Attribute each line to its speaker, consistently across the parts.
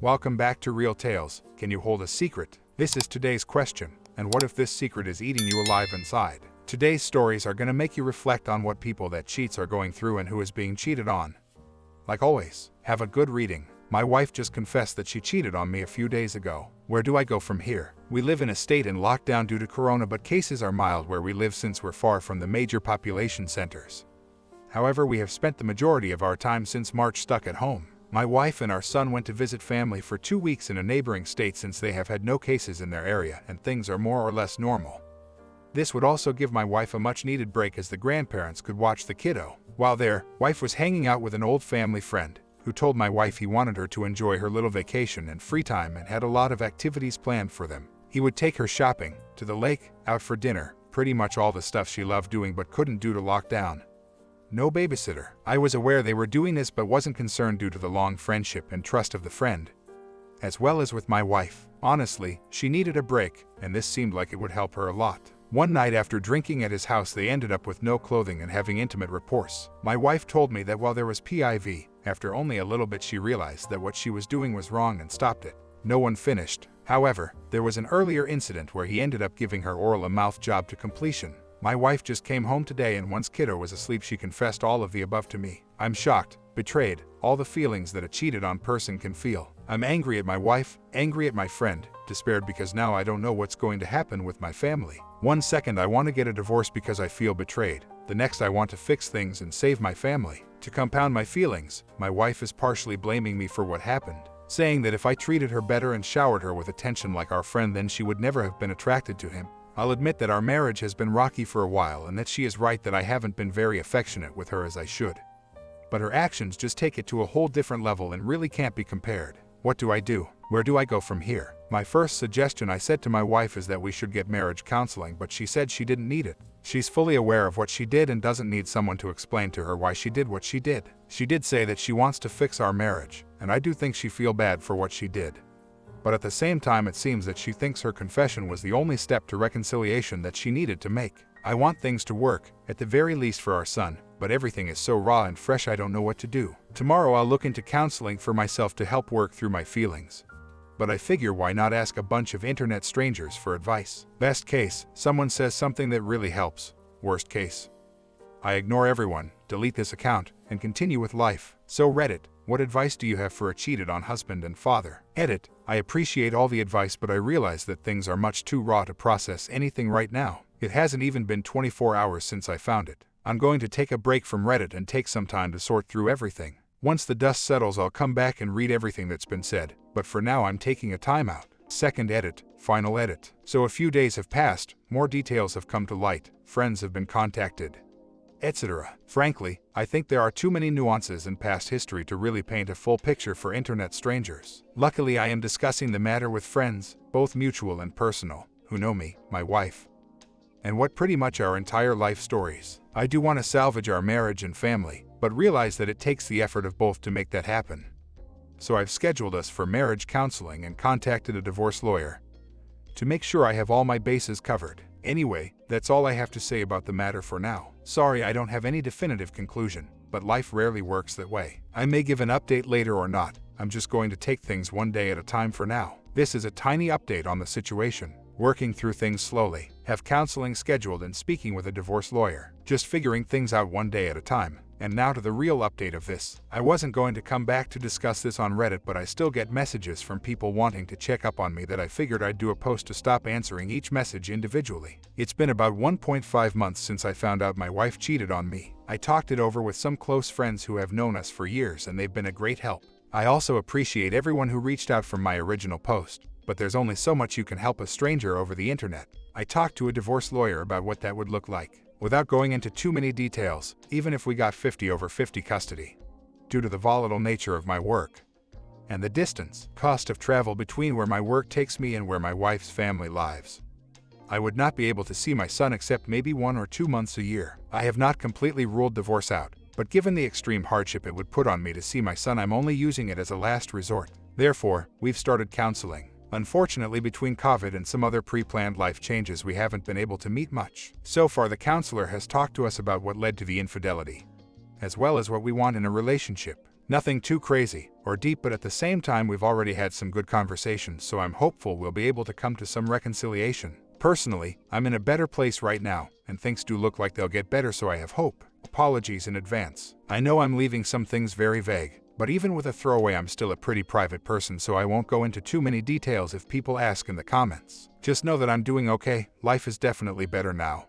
Speaker 1: Welcome back to Real Tales. Can you hold a secret? This is today's question. And what if this secret is eating you alive inside? Today's stories are going to make you reflect on what people that cheats are going through and who is being cheated on. Like always, have a good reading. My wife just confessed that she cheated on me a few days ago. Where do I go from here? We live in a state in lockdown due to corona, but cases are mild where we live since we're far from the major population centers. However, we have spent the majority of our time since March stuck at home. My wife and our son went to visit family for 2 weeks in a neighboring state since they have had no cases in their area and things are more or less normal. This would also give my wife a much-needed break as the grandparents could watch the kiddo. While there, wife was hanging out with an old family friend who told my wife he wanted her to enjoy her little vacation and free time and had a lot of activities planned for them. He would take her shopping, to the lake, out for dinner, pretty much all the stuff she loved doing but couldn't due to lockdown. No babysitter. I was aware they were doing this but wasn't concerned due to the long friendship and trust of the friend. As well as with my wife. Honestly, she needed a break, and this seemed like it would help her a lot. One night after drinking at his house, they ended up with no clothing and having intimate rapport. My wife told me that while there was PIV, after only a little bit she realized that what she was doing was wrong and stopped it. No one finished. However, there was an earlier incident where he ended up giving her oral a mouth job to completion. My wife just came home today and once kiddo was asleep she confessed all of the above to me. I'm shocked, betrayed, all the feelings that a cheated on person can feel. I'm angry at my wife, angry at my friend, despaired because now I don't know what's going to happen with my family. 1 second I want to get a divorce because I feel betrayed. The next I want to fix things and save my family. To compound my feelings, my wife is partially blaming me for what happened, saying that if I treated her better and showered her with attention like our friend then she would never have been attracted to him. I'll admit that our marriage has been rocky for a while and that she is right that I haven't been very affectionate with her as I should. But her actions just take it to a whole different level and really can't be compared. What do I do? Where do I go from here? My first suggestion I said to my wife is that we should get marriage counseling, but she said she didn't need it. She's fully aware of what she did and doesn't need someone to explain to her why she did what she did. She did say that she wants to fix our marriage, and I do think she feels bad for what she did. But at the same time it seems that she thinks her confession was the only step to reconciliation that she needed to make. I want things to work, at the very least for our son, but everything is so raw and fresh I don't know what to do. Tomorrow I'll look into counseling for myself to help work through my feelings. But I figure why not ask a bunch of internet strangers for advice? Best case, someone says something that really helps. Worst case, I ignore everyone, delete this account, and continue with life. So Reddit, what advice do you have for a cheated on husband and father? Edit, I appreciate all the advice but I realize that things are much too raw to process anything right now. It hasn't even been 24 hours since I found it. I'm going to take a break from Reddit and take some time to sort through everything. Once the dust settles I'll come back and read everything that's been said, but for now I'm taking a timeout. Second edit, final edit. So a few days have passed, more details have come to light, friends have been contacted, etc. Frankly, I think there are too many nuances in past history to really paint a full picture for internet strangers. Luckily I am discussing the matter with friends, both mutual and personal, who know me, my wife, and what pretty much our entire life stories. I do want to salvage our marriage and family, but realize that it takes the effort of both to make that happen. So I've scheduled us for marriage counseling and contacted a divorce lawyer to make sure I have all my bases covered. Anyway, that's all I have to say about the matter for now. Sorry I don't have any definitive conclusion, but life rarely works that way. I may give an update later or not. I'm just going to take things one day at a time for now. This is a tiny update on the situation. Working through things slowly, have counseling scheduled and speaking with a divorce lawyer. Just figuring things out one day at a time. And now to the real update of this. I wasn't going to come back to discuss this on Reddit, but I still get messages from people wanting to check up on me that I figured I'd do a post to stop answering each message individually. It's been about 1.5 months since I found out my wife cheated on me. I talked it over with some close friends who have known us for years and they've been a great help. I also appreciate everyone who reached out from my original post, but there's only so much you can help a stranger over the internet. I talked to a divorce lawyer about what that would look like. Without going into too many details, even if we got 50/50 custody, due to the volatile nature of my work and the distance, cost of travel between where my work takes me and where my wife's family lives, I would not be able to see my son except maybe 1 or 2 months a year. I have not completely ruled divorce out, but given the extreme hardship it would put on me to see my son, I'm only using it as a last resort. Therefore, we've started counseling. Unfortunately, between COVID and some other pre-planned life changes, we haven't been able to meet much. So far, the counselor has talked to us about what led to the infidelity, as well as what we want in a relationship. Nothing too crazy. or deep, but at the same time we've already had some good conversations, so I'm hopeful we'll be able to come to some reconciliation. Personally, I'm in a better place right now, and things do look like they'll get better, so I have hope. Apologies in advance. I know I'm leaving some things very vague, but even with a throwaway I'm still a pretty private person, so I won't go into too many details if people ask in the comments. Just know that I'm doing okay, life is definitely better now.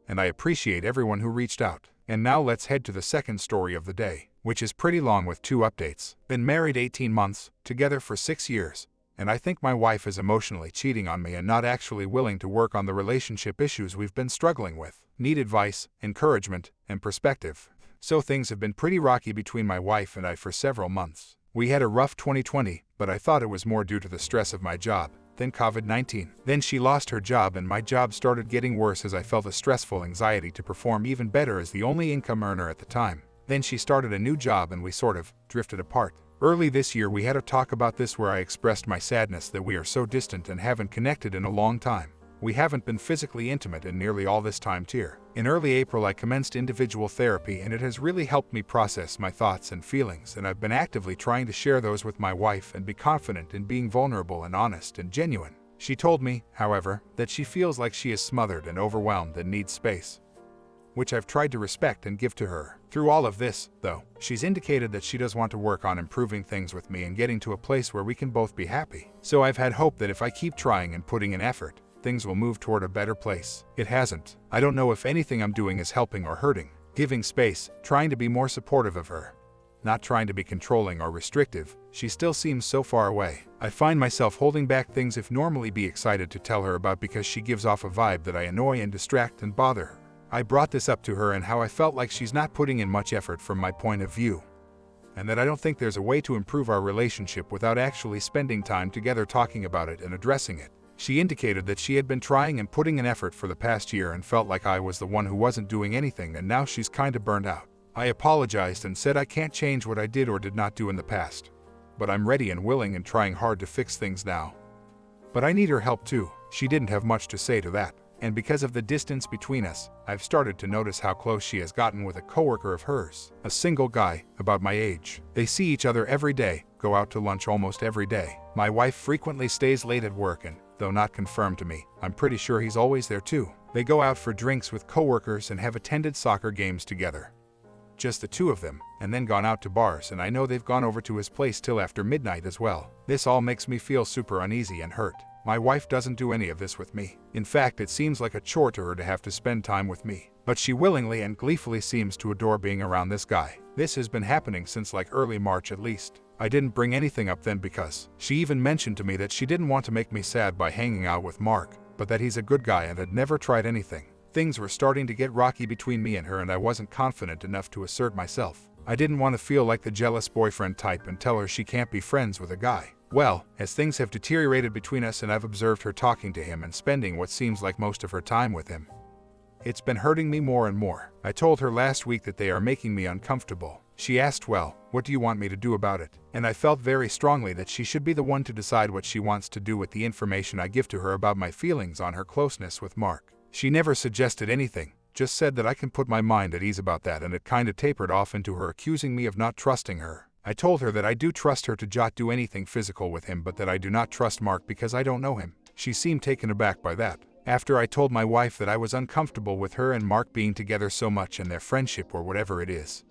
Speaker 1: And I appreciate everyone who reached out. And now let's head to the second story of the day, which is pretty long with 2 updates. Been married 18 months, together for 6 years, and I think my wife is emotionally cheating on me and not actually willing to work on the relationship issues we've been struggling with. Need advice, encouragement, and perspective. So things have been pretty rocky between my wife and I for several months. We had a rough 2020, but I thought it was more due to the stress of my job than COVID-19. Then she lost her job and my job started getting worse as I felt a stressful anxiety to perform even better as the only income earner at the time. Then she started a new job and we sort of drifted apart. Early this year we had a talk about this where I expressed my sadness that we are so distant and haven't connected in a long time. We haven't been physically intimate in nearly all this time too. In early April I commenced individual therapy and it has really helped me process my thoughts and feelings, and I've been actively trying to share those with my wife and be confident in being vulnerable and honest and genuine. She told me, however, that she feels like she is smothered and overwhelmed and needs space, which I've tried to respect and give to her. Through all of this, though, she's indicated that she does want to work on improving things with me and getting to a place where we can both be happy. So I've had hope that if I keep trying and putting in effort, things will move toward a better place. It hasn't. I don't know if anything I'm doing is helping or hurting. Giving space, trying to be more supportive of her, not trying to be controlling or restrictive. She still seems so far away. I find myself holding back things I'd normally be excited to tell her about because she gives off a vibe that I annoy and distract and bother her. I brought this up to her and how I felt like she's not putting in much effort from my point of view, and that I don't think there's a way to improve our relationship without actually spending time together talking about it and addressing it. She indicated that she had been trying and putting in effort for the past year and felt like I was the one who wasn't doing anything, and now she's kinda burned out. I apologized and said I can't change what I did or did not do in the past, but I'm ready and willing and trying hard to fix things now. But I need her help too. She didn't have much to say to that. And because of the distance between us, I've started to notice how close she has gotten with a coworker of hers, a single guy, about my age. They see each other every day, go out to lunch almost every day. My wife frequently stays late at work and, though not confirmed to me, I'm pretty sure he's always there too. They go out for drinks with coworkers and have attended soccer games together. Just the 2 of them, and then gone out to bars, and I know they've gone over to his place till after midnight as well. This all makes me feel super uneasy and hurt. My wife doesn't do any of this with me. In fact, it seems like a chore to her to have to spend time with me. But she willingly and gleefully seems to adore being around this guy. This has been happening since like early March at least. I didn't bring anything up then because she even mentioned to me that she didn't want to make me sad by hanging out with Mark, but that he's a good guy and had never tried anything. Things were starting to get rocky between me and her, and I wasn't confident enough to assert myself. I didn't want to feel like the jealous boyfriend type and tell her she can't be friends with a guy. Well, as things have deteriorated between us and I've observed her talking to him and spending what seems like most of her time with him, it's been hurting me more and more. I told her last week that they are making me uncomfortable. She asked, well, what do you want me to do about it? And I felt very strongly that she should be the one to decide what she wants to do with the information I give to her about my feelings on her closeness with Mark. She never suggested anything, just said that I can put my mind at ease about that, and it kinda tapered off into her accusing me of not trusting her. I told her that I do trust her to not do anything physical with him, but that I do not trust Mark because I don't know him. She seemed taken aback by that. After I told my wife that I was uncomfortable with her and Mark being together so much and their friendship or whatever it is,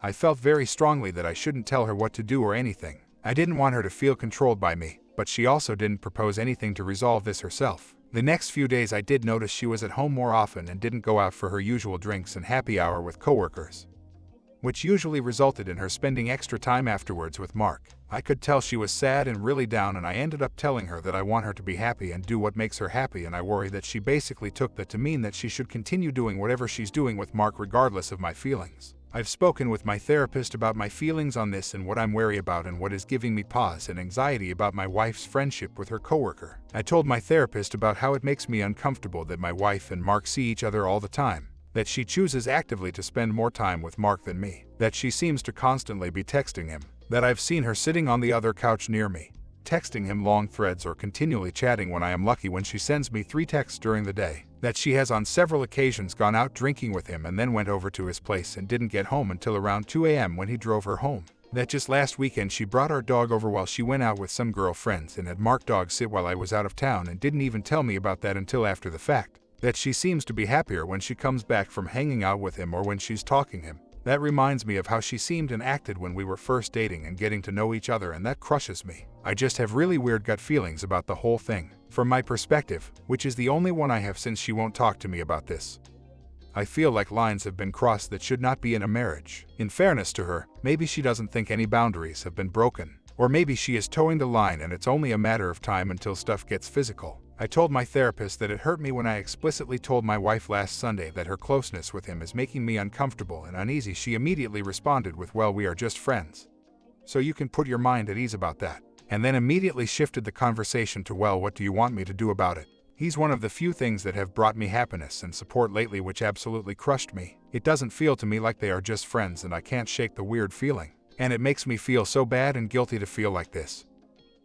Speaker 1: I felt very strongly that I shouldn't tell her what to do or anything. I didn't want her to feel controlled by me, but she also didn't propose anything to resolve this herself. The next few days I did notice she was at home more often and didn't go out for her usual drinks and happy hour with coworkers, which usually resulted in her spending extra time afterwards with Mark. I could tell she was sad and really down, and I ended up telling her that I want her to be happy and do what makes her happy, and I worry that she basically took that to mean that she should continue doing whatever she's doing with Mark regardless of my feelings. I've spoken with my therapist about my feelings on this and what I'm wary about and what is giving me pause and anxiety about my wife's friendship with her coworker. I told my therapist about how it makes me uncomfortable that my wife and Mark see each other all the time, that she chooses actively to spend more time with Mark than me, that she seems to constantly be texting him, that I've seen her sitting on the other couch near me, texting him long threads or continually chatting when I am lucky when she sends me 3 texts during the day, that she has on several occasions gone out drinking with him and then went over to his place and didn't get home until around 2 a.m. when he drove her home. that just last weekend she brought our dog over while she went out with some girlfriends and had Mark dog sit while I was out of town and didn't even tell me about that until after the fact. That she seems to be happier when she comes back from hanging out with him or when she's talking him. That reminds me of how she seemed and acted when we were first dating and getting to know each other, and that crushes me. I just have really weird gut feelings about the whole thing. From my perspective, which is the only one I have since she won't talk to me about this, I feel like lines have been crossed that should not be in a marriage. In fairness to her, maybe she doesn't think any boundaries have been broken. Or maybe she is towing the line and it's only a matter of time until stuff gets physical. I told my therapist that it hurt me when I explicitly told my wife last Sunday that her closeness with him is making me uncomfortable and uneasy. She immediately responded with, "Well, we are just friends, so you can put your mind at ease about that." And then immediately shifted the conversation to, "Well, what do you want me to do about it?" He's one of the few things that have brought me happiness and support lately, which absolutely crushed me. It doesn't feel to me like they are just friends, and I can't shake the weird feeling. And it makes me feel so bad and guilty to feel like this,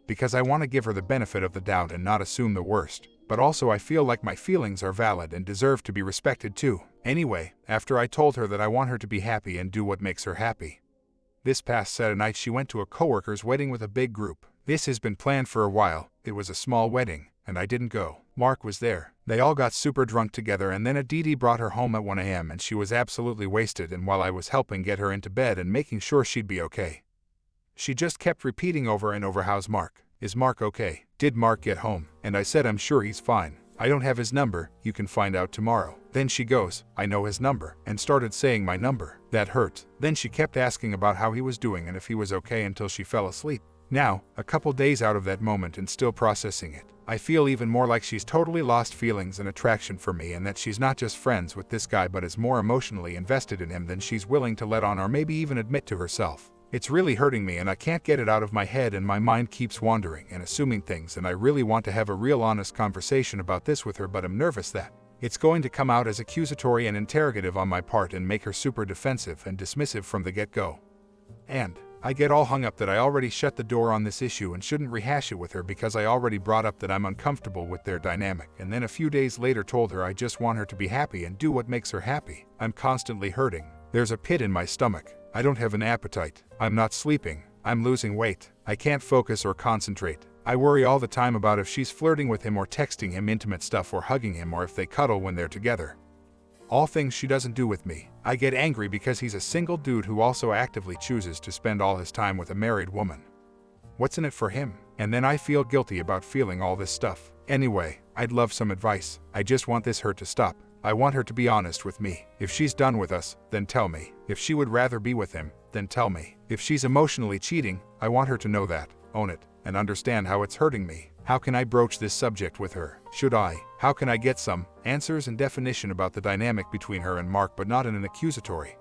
Speaker 1: because I want to give her the benefit of the doubt and not assume the worst. But also I feel like my feelings are valid and deserve to be respected too. Anyway, after I told her that I want her to be happy and do what makes her happy, this past Saturday night she went to a coworker's wedding with a big group. This has been planned for a while. It was a small wedding, and I didn't go. Mark was there. They all got super drunk together, and then Aditi brought her home at 1 a.m. and she was absolutely wasted, and while I was helping get her into bed and making sure she'd be okay, she just kept repeating over and over, "How's Mark? Is Mark okay? Did Mark get home?" And I said, "I'm sure he's fine. I don't have his number. You can find out tomorrow." Then she goes, "I know his number," and started saying my number. That hurt. Then she kept asking about how he was doing and if he was okay until she fell asleep. Now, a couple days out of that moment and still processing it, I feel even more like she's totally lost feelings and attraction for me, and that she's not just friends with this guy but is more emotionally invested in him than she's willing to let on or maybe even admit to herself. It's really hurting me, and I can't get it out of my head, and my mind keeps wandering and assuming things, and I really want to have a real honest conversation about this with her, but I'm nervous that it's going to come out as accusatory and interrogative on my part and make her super defensive and dismissive from the get-go. And I get all hung up that I already shut the door on this issue and shouldn't rehash it with her because I already brought up that I'm uncomfortable with their dynamic, and then a few days later told her I just want her to be happy and do what makes her happy. I'm constantly hurting. There's a pit in my stomach. I don't have an appetite. I'm not sleeping. I'm losing weight. I can't focus or concentrate. I worry all the time about if she's flirting with him or texting him intimate stuff or hugging him or if they cuddle when they're together. All things she doesn't do with me. I get angry because he's a single dude who also actively chooses to spend all his time with a married woman. What's in it for him? And then I feel guilty about feeling all this stuff. Anyway, I'd love some advice. I just want this hurt to stop. I want her to be honest with me. If she's done with us, then tell me. If she would rather be with him, then tell me. If she's emotionally cheating, I want her to know that, own it, and understand how it's hurting me. How can I broach this subject with her? Should I? How can I get some answers and definition about the dynamic between her and Mark, but not in an accusatory,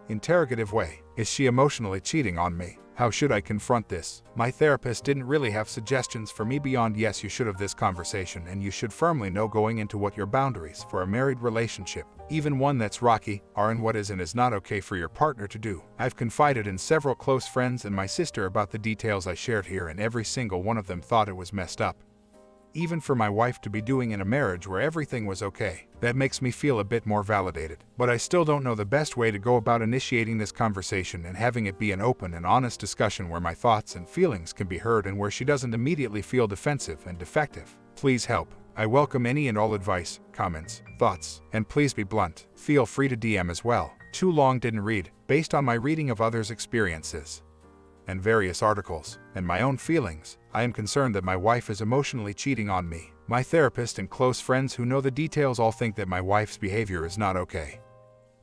Speaker 1: interrogative way? Is she emotionally cheating on me? How should I confront this? My therapist didn't really have suggestions for me beyond, yes, you should have this conversation and you should firmly know going into what your boundaries for a married relationship, even one that's rocky, are and what is and is not okay for your partner to do. I've confided in several close friends and my sister about the details I shared here, and every single one of them thought it was messed up. Even for my wife to be doing in a marriage where everything was okay. That makes me feel a bit more validated. But I still don't know the best way to go about initiating this conversation and having it be an open and honest discussion where my thoughts and feelings can be heard and where she doesn't immediately feel defensive and defective. Please help. I welcome any and all advice, comments, thoughts, and please be blunt. Feel free to DM as well. Too long didn't read, based on my reading of others' experiences and various articles, and my own feelings, I am concerned that my wife is emotionally cheating on me. My therapist and close friends who know the details all think that my wife's behavior is not okay.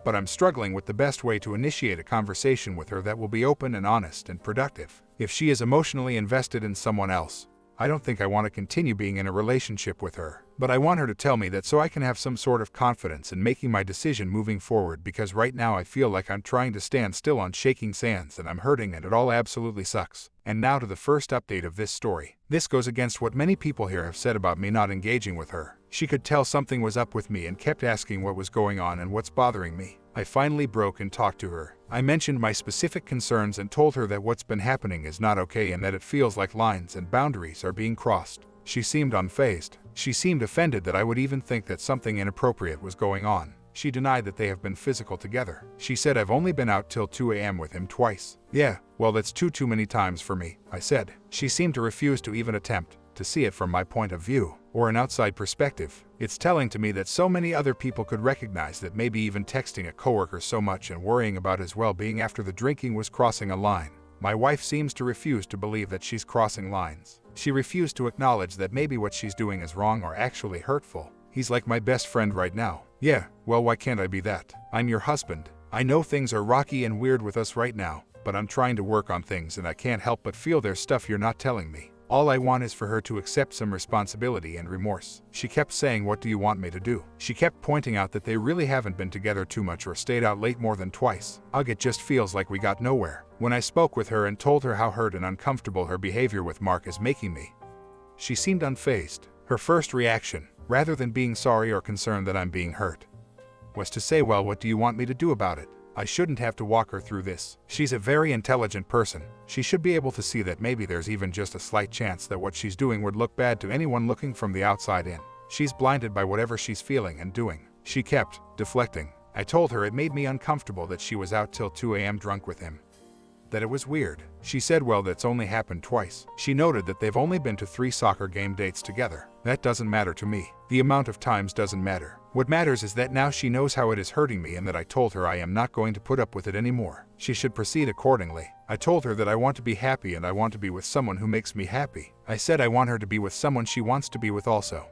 Speaker 1: But I'm struggling with the best way to initiate a conversation with her that will be open and honest and productive. If she is emotionally invested in someone else, I don't think I want to continue being in a relationship with her. But I want her to tell me that so I can have some sort of confidence in making my decision moving forward, because right now I feel like I'm trying to stand still on shaking sands and I'm hurting and it all absolutely sucks. And now to the first update of this story. This goes against what many people here have said about me not engaging with her. She could tell something was up with me and kept asking what was going on and what's bothering me. I finally broke and talked to her. I mentioned my specific concerns and told her that what's been happening is not okay and that it feels like lines and boundaries are being crossed. She seemed unfazed. She seemed offended that I would even think that something inappropriate was going on. She denied that they have been physical together. She said I've only been out till 2 a.m. with him twice. Yeah, well that's too many times for me, I said. She seemed to refuse to even attempt to see it from my point of view, or an outside perspective. It's telling to me that so many other people could recognize that maybe even texting a coworker so much and worrying about his well-being after the drinking was crossing a line. My wife seems to refuse to believe that she's crossing lines. She refused to acknowledge that maybe what she's doing is wrong or actually hurtful. He's like my best friend right now. Yeah, well why can't I be that? I'm your husband. I know things are rocky and weird with us right now, but I'm trying to work on things and I can't help but feel there's stuff you're not telling me. All I want is for her to accept some responsibility and remorse. She kept saying, what do you want me to do? She kept pointing out that they really haven't been together too much or stayed out late more than twice. Ugh, it just feels like we got nowhere. When I spoke with her and told her how hurt and uncomfortable her behavior with Mark is making me, she seemed unfazed. Her first reaction, rather than being sorry or concerned that I'm being hurt, was to say, well, what do you want me to do about it? I shouldn't have to walk her through this. She's a very intelligent person. She should be able to see that maybe there's even just a slight chance that what she's doing would look bad to anyone looking from the outside in. She's blinded by whatever she's feeling and doing. She kept deflecting. I told her it made me uncomfortable that she was out till 2 a.m. drunk with him. That it was weird. She said, well, that's only happened twice. She noted that they've only been to 3 soccer game dates together. That doesn't matter to me. The amount of times doesn't matter. What matters is that now she knows how it is hurting me and that I told her I am not going to put up with it anymore. She should proceed accordingly. I told her that I want to be happy and I want to be with someone who makes me happy. I said I want her to be with someone she wants to be with also.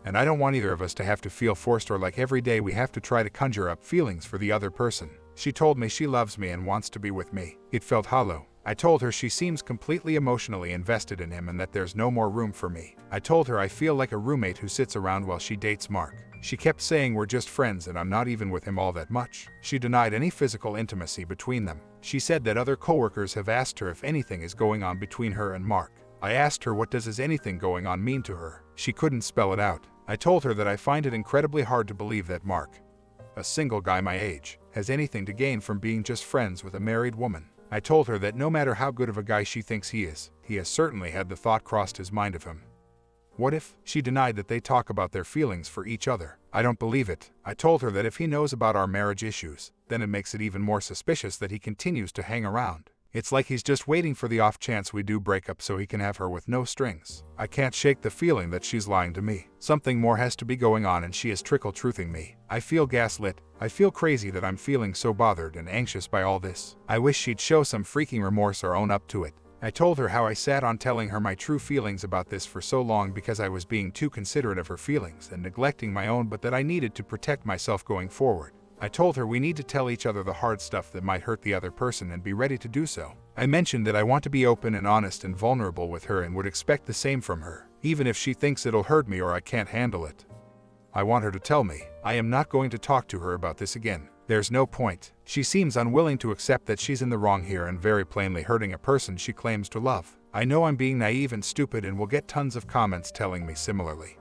Speaker 1: And I don't want either of us to have to feel forced or like every day we have to try to conjure up feelings for the other person. She told me she loves me and wants to be with me. It felt hollow. I told her she seems completely emotionally invested in him and that there's no more room for me. I told her I feel like a roommate who sits around while she dates Mark. She kept saying we're just friends and I'm not even with him all that much. She denied any physical intimacy between them. She said that other coworkers have asked her if anything is going on between her and Mark. I asked her what does "is anything going on" mean to her. She couldn't spell it out. I told her that I find it incredibly hard to believe that Mark, a single guy my age, has anything to gain from being just friends with a married woman. I told her that no matter how good of a guy she thinks he has certainly had the thought crossed his mind of him. What if? She denied that they talk about their feelings for each other. I don't believe it. I told her that if he knows about our marriage issues, then it makes it even more suspicious that he continues to hang around. It's like he's just waiting for the off chance we do break up so he can have her with no strings. I can't shake the feeling that she's lying to me. Something more has to be going on and she is trickle-truthing me. I feel gaslit. I feel crazy that I'm feeling so bothered and anxious by all this. I wish she'd show some freaking remorse or own up to it. I told her how I sat on telling her my true feelings about this for so long because I was being too considerate of her feelings and neglecting my own, but that I needed to protect myself going forward. I told her we need to tell each other the hard stuff that might hurt the other person and be ready to do so. I mentioned that I want to be open and honest and vulnerable with her and would expect the same from her, even if she thinks it'll hurt me or I can't handle it. I want her to tell me. I am not going to talk to her about this again. There's no point. She seems unwilling to accept that she's in the wrong here and very plainly hurting a person she claims to love. I know I'm being naive and stupid and will get tons of comments telling me similarly.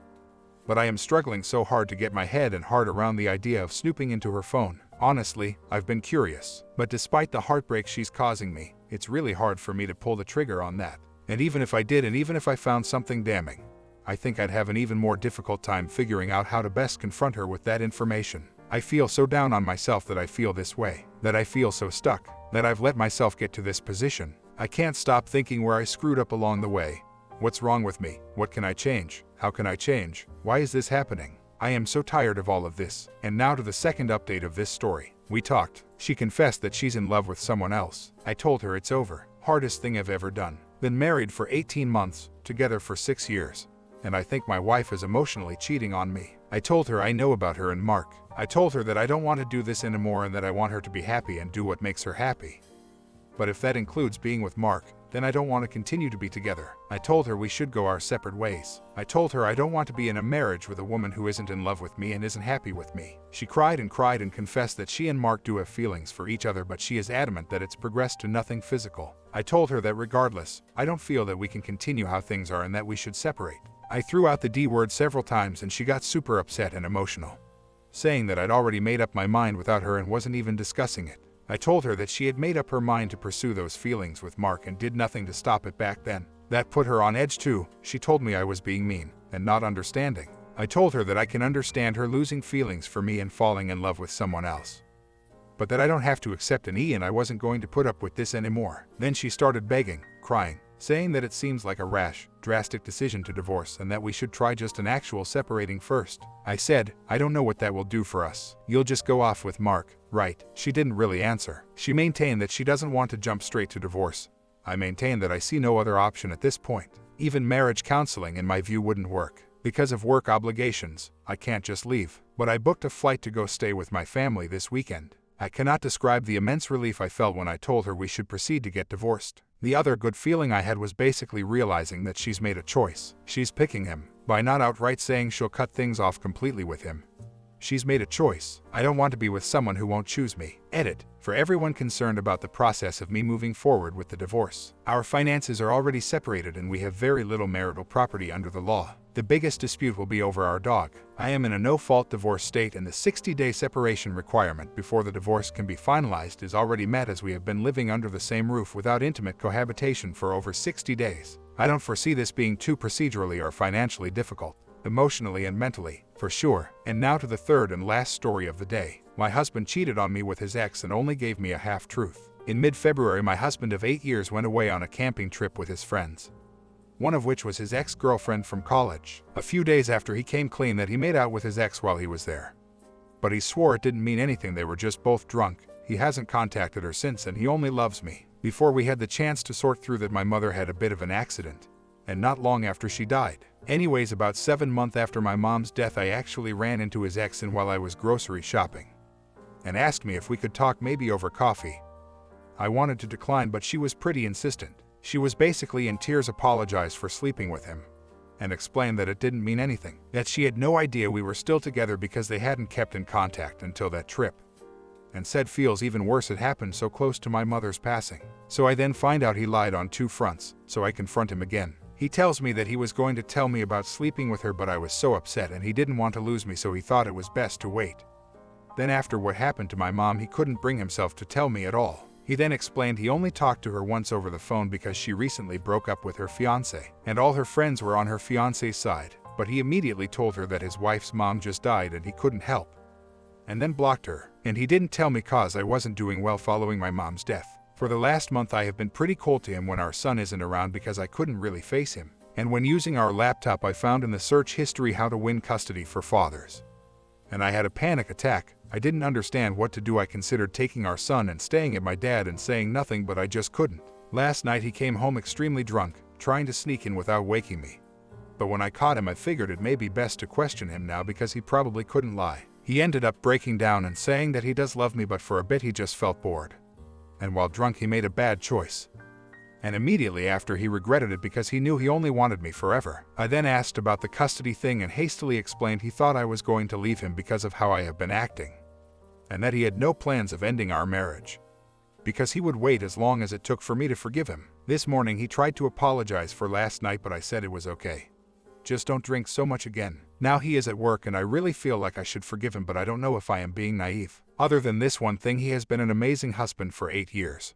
Speaker 1: But I am struggling so hard to get my head and heart around the idea of snooping into her phone. Honestly, I've been curious. But despite the heartbreak she's causing me, it's really hard for me to pull the trigger on that. And even if I did and even if I found something damning, I think I'd have an even more difficult time figuring out how to best confront her with that information. I feel so down on myself that I feel this way, that I feel so stuck, that I've let myself get to this position. I can't stop thinking where I screwed up along the way. What's wrong with me? What can I change? How can I change? Why is this happening? I am so tired of all of this. And now to the second update of this story. We talked. She confessed that she's in love with someone else. I told her it's over. Hardest thing I've ever done. Been married for 18 months, together for 6 years. And I think my wife is emotionally cheating on me. I told her I know about her and Mark. I told her that I don't want to do this anymore and that I want her to be happy and do what makes her happy. But if that includes being with Mark, then I don't want to continue to be together. I told her we should go our separate ways. I told her I don't want to be in a marriage with a woman who isn't in love with me and isn't happy with me. She cried and confessed that she and Mark do have feelings for each other, but she is adamant that it's progressed to nothing physical. I told her that regardless, I don't feel that we can continue how things are and that we should separate. I threw out the D word several times and she got super upset and emotional, saying that I'd already made up my mind without her and wasn't even discussing it. I told her that she had made up her mind to pursue those feelings with Mark and did nothing to stop it back then. That put her on edge too. She told me I was being mean and not understanding. I told her that I can understand her losing feelings for me and falling in love with someone else, but that I don't have to accept an E and I wasn't going to put up with this anymore. Then she started begging, crying, saying that it seems like a rash, drastic decision to divorce and that we should try just an actual separating first. I said, I don't know what that will do for us. You'll just go off with Mark, right? She didn't really answer. She maintained that she doesn't want to jump straight to divorce. I maintained that I see no other option at this point. Even marriage counseling, in my view, wouldn't work. Because of work obligations, I can't just leave. But I booked a flight to go stay with my family this weekend. I cannot describe the immense relief I felt when I told her we should proceed to get divorced. The other good feeling I had was basically realizing that she's made a choice. She's picking him, by not outright saying she'll cut things off completely with him. She's made a choice. I don't want to be with someone who won't choose me. Edit. For everyone concerned about the process of me moving forward with the divorce. Our finances are already separated and we have very little marital property under the law. The biggest dispute will be over our dog. I am in a no-fault divorce state and the 60-day separation requirement before the divorce can be finalized is already met, as we have been living under the same roof without intimate cohabitation for over 60 days. I don't foresee this being too procedurally or financially difficult, emotionally and mentally, for sure. And now to the third and last story of the day. My husband cheated on me with his ex and only gave me a half-truth. In mid-February, my husband of 8 years went away on a camping trip with his friends, one of which was his ex-girlfriend from college. A few days after, he came clean that he made out with his ex while he was there. But he swore it didn't mean anything, they were just both drunk. He hasn't contacted her since and he only loves me. Before we had the chance to sort through that my mother had a bit of an accident, and not long after she died. Anyways, about 7 months after my mom's death, I actually ran into his ex and while I was grocery shopping, and asked me if we could talk, maybe over coffee. I wanted to decline, but she was pretty insistent. She was basically in tears, apologized for sleeping with him, and explained that it didn't mean anything, that she had no idea we were still together because they hadn't kept in contact until that trip, and said feels even worse it happened so close to my mother's passing. So I then find out he lied on 2 fronts, so I confront him again. He tells me that he was going to tell me about sleeping with her, but I was so upset and he didn't want to lose me, so he thought it was best to wait. Then after what happened to my mom, he couldn't bring himself to tell me at all. He then explained he only talked to her once over the phone because she recently broke up with her fiancé, and all her friends were on her fiancé's side, but he immediately told her that his wife's mom just died and he couldn't help, and then blocked her. And he didn't tell me cause I wasn't doing well following my mom's death. For the last month I have been pretty cold to him when our son isn't around because I couldn't really face him. And when using our laptop, I found in the search history how to win custody for fathers, and I had a panic attack. I didn't understand what to do. I considered taking our son and staying at my dad and saying nothing, but I just couldn't. Last night he came home extremely drunk, trying to sneak in without waking me. But when I caught him, I figured it may be best to question him now because he probably couldn't lie. He ended up breaking down and saying that he does love me, but for a bit he just felt bored. And while drunk he made a bad choice. And immediately after he regretted it because he knew he only wanted me forever. I then asked about the custody thing and hastily explained he thought I was going to leave him because of how I have been acting, and that he had no plans of ending our marriage, because he would wait as long as it took for me to forgive him. This morning he tried to apologize for last night, but I said it was okay. Just don't drink so much again. Now he is at work and I really feel like I should forgive him, but I don't know if I am being naive. Other than this one thing, he has been an amazing husband for 8 years.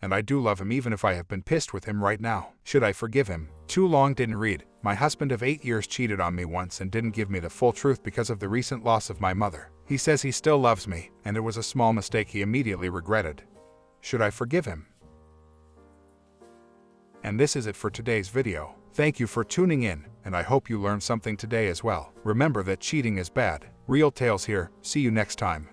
Speaker 1: And I do love him even if I have been pissed with him right now. Should I forgive him? Too long, didn't read. My husband of 8 years cheated on me once and didn't give me the full truth because of the recent loss of my mother. He says he still loves me, and it was a small mistake he immediately regretted. Should I forgive him? And this is it for today's video. Thank you for tuning in, and I hope you learned something today as well. Remember that cheating is bad. Real Tales here. See you next time.